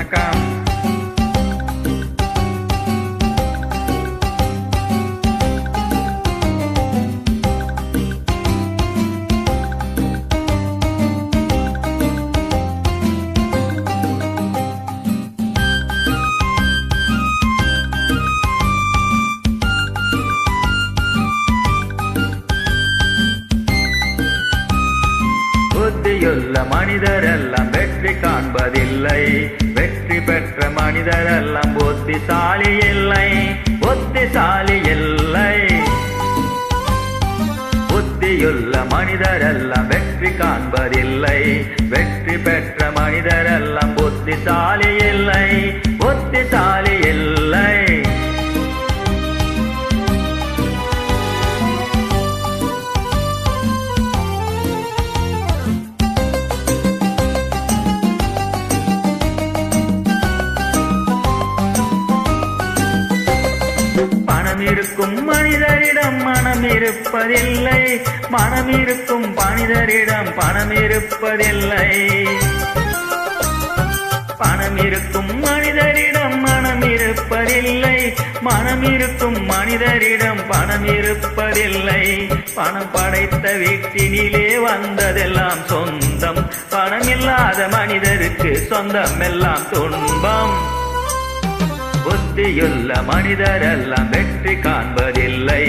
வணக்கம். புத்தியுள்ள மனிதரெல்லாம் வெற்றி காண்பதில்லை, வெற்றி பெற்ற மனிதரெல்லாம் புத்திசாலி இல்லை, புத்திசாலி இல்லை. புத்தியுள்ள மனிதரெல்லாம் வெற்றி காண்பதில்லை, வெற்றி பெற்ற மனிதரெல்லாம் புத்திசாலி இல்லை, புத்திசாலி இல்லை. பணம் இருக்கும் மனிதரிடம் மனம் இருப்பதில்லை, மனம் இருக்கும் மனிதரிடம் பணம் இருப்பதில்லை. பணம் இருக்கும் மனிதரிடம் மனம் இருப்பதில்லை, மனம் இருக்கும் மனிதரிடம் பணம் இருப்பதில்லை. பணம் படைத்த வீட்டினிலே வந்ததெல்லாம் சொந்தம், பணம் இல்லாத மனிதருக்கு சொந்தம் எல்லாம் துன்பம். புத்தியுள்ள மனிதரெல்லாம் வெற்றி காண்பதில்லை,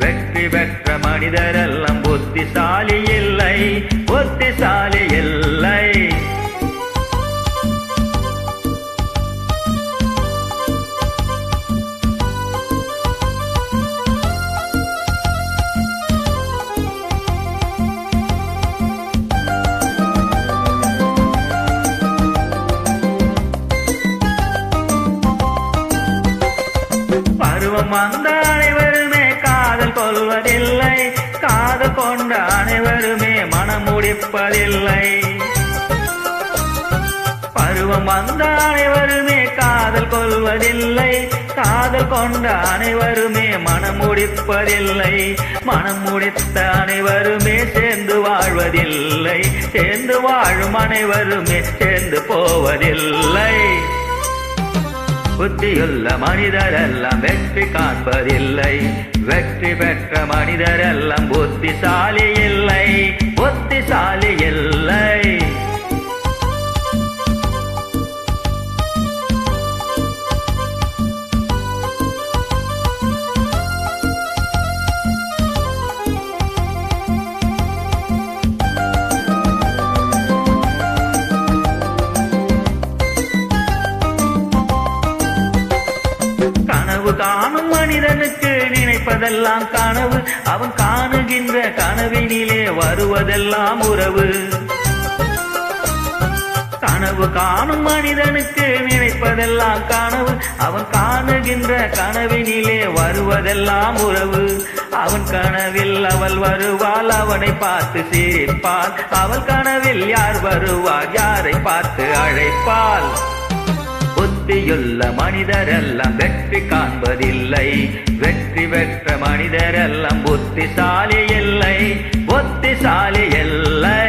வெற்றி பெற்ற மனிதரெல்லாம் புத்திசாலி இல்லை, புத்திசாலி இல்லை. பருவம் வந்த அனைவருமே காதல் கொள்வதில்லை, காதல் கொண்ட அனைவருமே மனம் முடிப்பதில்லை. பருவம் வந்த அனைவருமே காதல் கொள்வதில்லை, காதல் கொண்ட அனைவருமே மனம் முடிப்பதில்லை. மனம் முடித்த அனைவருமே சேர்ந்து வாழ்வதில்லை, சேர்ந்து வாழும் அனைவருமே சேர்ந்து போவதில்லை. புத்தியுள்ள மனிதரெல்லாம் வெற்றி காண்பதில்லை, வெற்றி பெற்ற மனிதரெல்லாம் புத்திசாலி இல்லை, புத்திசாலி இல்லை. கனவு காணும் மனிதனுக்கு நினைப்பதெல்லாம் கனவு, அவன் காணுகின்ற கனவினிலே வருவதெல்லாம் உறவு. கனவு காணும் மனிதனுக்கு நினைப்பதெல்லாம் கனவு, அவன் காணுகின்ற கனவினிலே வருவதெல்லாம் உறவு. அவன் கனவில் அவள் வருவாள், அவனை பார்த்து சிரிப்பாள், அவள் கனவில் யார் வருவார், யாரை பார்த்து அழைப்பாள். புத்தியுள்ள மனிதரெல்லாம் வெற்றி காண்பதில்லை, வெற்றி பெற்ற மனிதரெல்லாம் புத்திசாலி இல்லை, புத்திசாலி இல்லை.